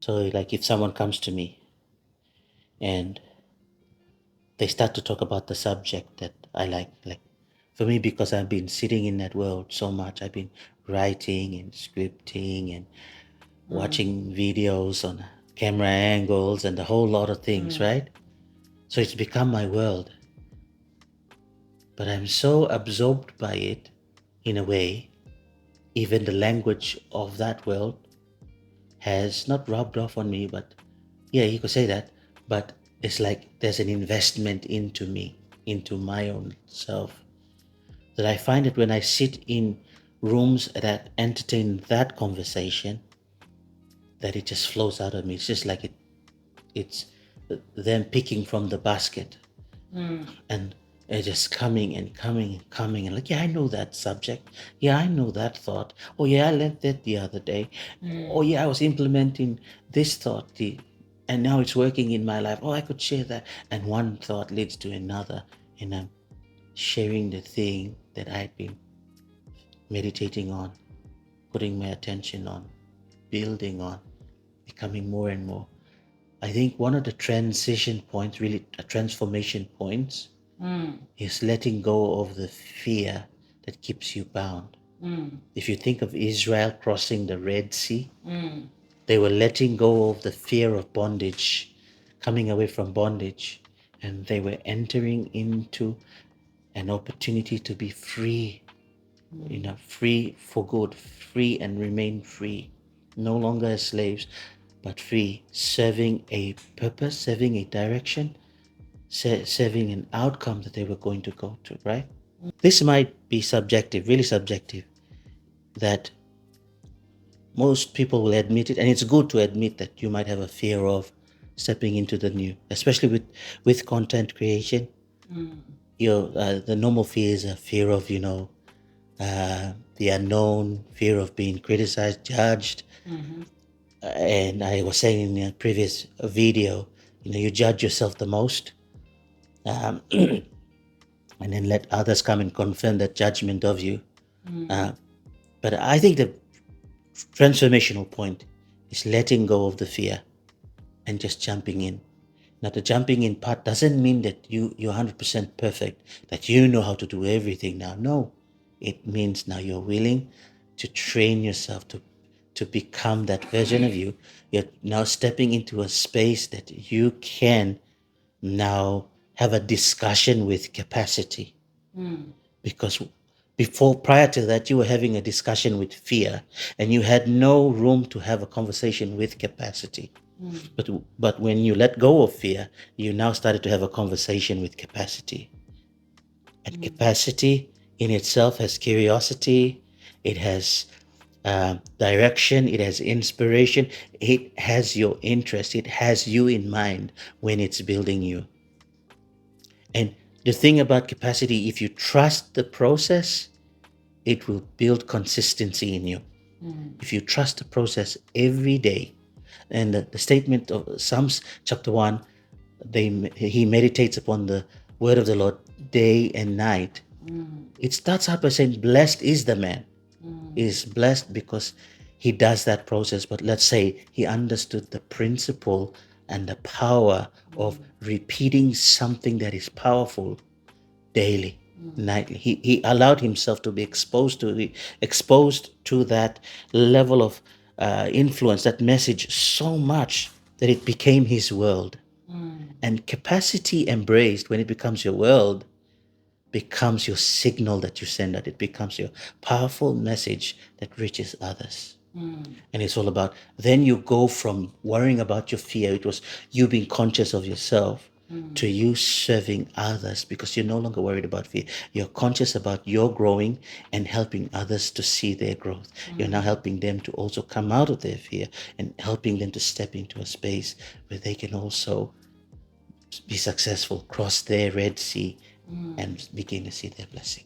So like if someone comes to me and they start to talk about the subject that I like for me, because I've been sitting in that world so much, I've been writing and scripting and watching videos on camera angles and a whole lot of things, right? So it's become my world. But I'm so absorbed by it in a way, even the language of that world has not rubbed off on me, but yeah, you could say that. But it's like there's an investment into me, into my own self. That I find it when I sit in rooms that entertain that conversation, that it just flows out of me. It's just like it's them picking from the basket and it's just coming and coming and coming and like, yeah, I know that subject. Yeah, I know that thought. Oh yeah, I learned that the other day. Oh yeah, I was implementing this thought and now it's working in my life. Oh, I could share that. And one thought leads to another, and I'm sharing the thing that I've been meditating on, putting my attention on, building on, becoming more and more. I think one of the transition points, really transformation points, is letting go of the fear that keeps you bound. If you think of Israel crossing the Red Sea, they were letting go of the fear of bondage, coming away from bondage, and they were entering into an opportunity to be free, free for good, free and remain free, no longer as slaves, but free, serving a purpose, serving a direction, serving an outcome that they were going to go to, right? This might be subjective, really subjective, that most people will admit it, and it's good to admit that you might have a fear of stepping into the new, especially with content creation. The normal fear is a fear of the unknown, fear of being criticized, judged. And I was saying in a previous video, you judge yourself the most, um, and then let others come and confirm that judgment of you. But I think the transformational point is letting go of the fear and just jumping in. Now, the jumping in part doesn't mean that you're 100% perfect, that you know how to do everything now. No, it means now you're willing to train yourself to become that version of you. You're now stepping into a space that you can now have a discussion with capacity. Because prior to that, you were having a discussion with fear, and you had no room to have a conversation with capacity. But when you let go of fear, you now started to have a conversation with capacity. And capacity in itself has curiosity, it has direction, it has inspiration, it has your interest, it has you in mind when it's building you. And the thing about capacity, if you trust the process, it will build consistency in you. If you trust the process every day, and the statement of Psalms chapter 1, he meditates upon the word of the Lord day and night. It starts out by saying, blessed is the man. He is blessed because he does that process. But let's say he understood the principle and the power of repeating something that is powerful daily, nightly. He allowed himself to be exposed to that level of influence, that message so much that it became his world. And capacity embraced, when it becomes your world, becomes your signal that you send out. It becomes your powerful message that reaches others. And it's all about, then you go from worrying about your fear, it was you being conscious of yourself, to you serving others, because you're no longer worried about fear. You're conscious about your growing and helping others to see their growth. You're now helping them to also come out of their fear and helping them to step into a space where they can also be successful, cross their Red Sea, and begin to see their blessing.